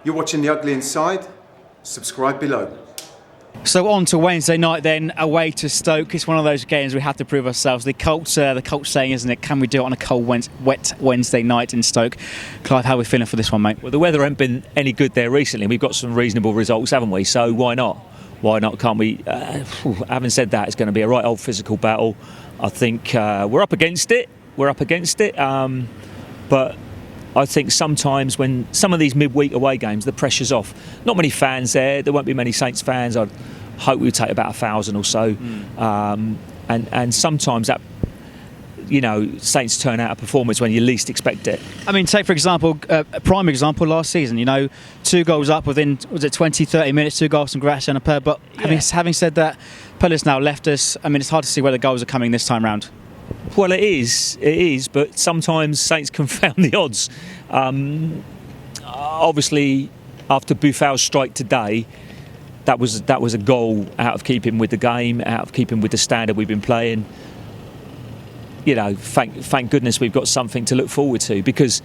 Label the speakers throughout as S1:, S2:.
S1: You're watching The Ugly Inside. Subscribe below.
S2: So on to Wednesday night then, away to Stoke. It's one of those games we have to prove ourselves. The cult saying, isn't it? Can we do it on a cold, wet Wednesday night in Stoke? Clive, how are we feeling for this one, mate?
S3: Well, the weather hasn't been any good there recently. We've got some reasonable results, haven't we? So why not? Why not? Can't we? Having said that, it's going to be a right old physical battle. I think we're up against it. But I think sometimes when some of these midweek away games, the pressure's off. Not many fans there. There won't be many Saints fans. I'd hope we take about 1,000 or so. And sometimes that, Saints turn out a performance when you least expect it.
S2: I mean, take for example, a prime example last season. 2 goals up within 20, 30 minutes, 2 goals from Grass and a pair. But having said that, Pullis now left us. I mean, it's hard to see where the goals are coming this time round.
S3: Well, it is, but sometimes Saints confound the odds. Obviously, after Boufal's strike today, that was a goal out of keeping with the game, out of keeping with the standard we've been playing. Thank goodness we've got something to look forward to, because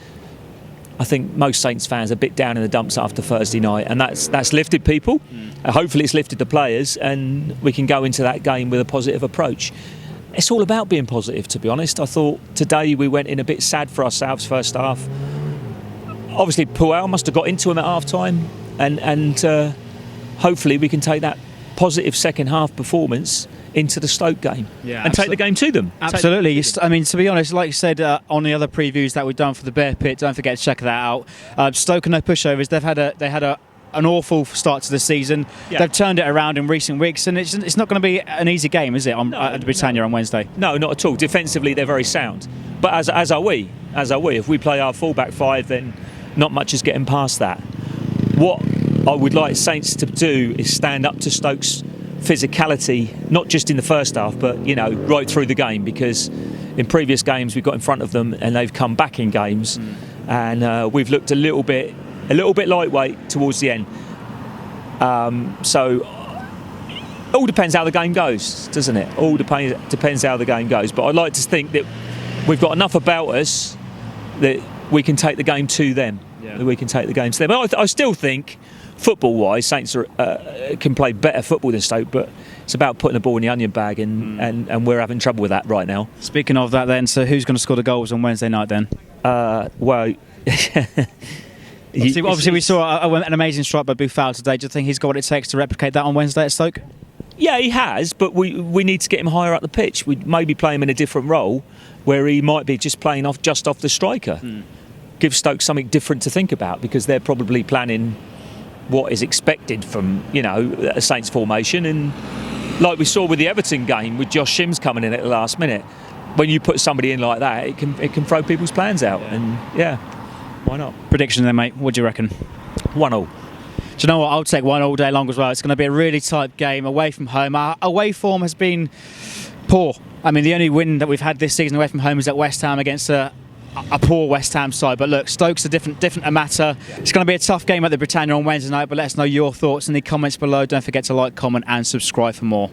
S3: I think most Saints fans are a bit down in the dumps after Thursday night, and that's lifted people. Hopefully, it's lifted the players, and we can go into that game with a positive approach. It's all about being positive, to be honest. I thought today we went in a bit sad for ourselves first half. Obviously, Puel must have got into him at half-time, and hopefully we can take that positive second half performance into the Stoke game and take the game to them.
S2: Absolutely. I mean, to be honest, like you said on the other previews that we've done for the Bear Pit, don't forget to check that out. Stoke and no pushovers. They had an awful start to the season. They've turned it around in recent weeks, and it's not going to be an easy game, is it, at the Britannia on Wednesday?
S3: No, not at all. Defensively, they're very sound, but as are we. If we play our full-back 5, then not much is getting past that. What I would like Saints to do is stand up to Stoke's physicality, not just in the first half, but right through the game, because in previous games we've got in front of them and they've come back in games, and we've looked a little bit lightweight towards the end. So it all depends how the game goes, doesn't it? All depends how the game goes. But I'd like to think that we've got enough about us that we can take the game to them. But I still think, football-wise, Saints can play better football than Stoke, but it's about putting the ball in the onion bag, and we're having trouble with that right now.
S2: Speaking of that then, so who's going to score the goals on Wednesday night then?
S3: Well...
S2: Obviously, we saw an amazing strike by Boufal today. Do you think he's got what it takes to replicate that on Wednesday at Stoke?
S3: Yeah, he has, but we need to get him higher up the pitch. We'd maybe play him in a different role, where he might be just playing off the striker. Give Stoke something different to think about, because they're probably planning what is expected from a Saints formation, and like we saw with the Everton game with Josh Shims coming in at the last minute, when you put somebody in like that, it can throw people's plans out. And why not?
S2: Prediction then, mate. What do you reckon?
S3: 1-1.
S2: Do you know what? I'll take 1 all day long as well. It's going to be a really tight game away from home. Our away form has been poor. I mean, the only win that we've had this season away from home is at West Ham against a poor West Ham side. But look, Stoke's a different matter. It's going to be a tough game at the Britannia on Wednesday night, but let us know your thoughts in the comments below. Don't forget to like, comment and subscribe for more.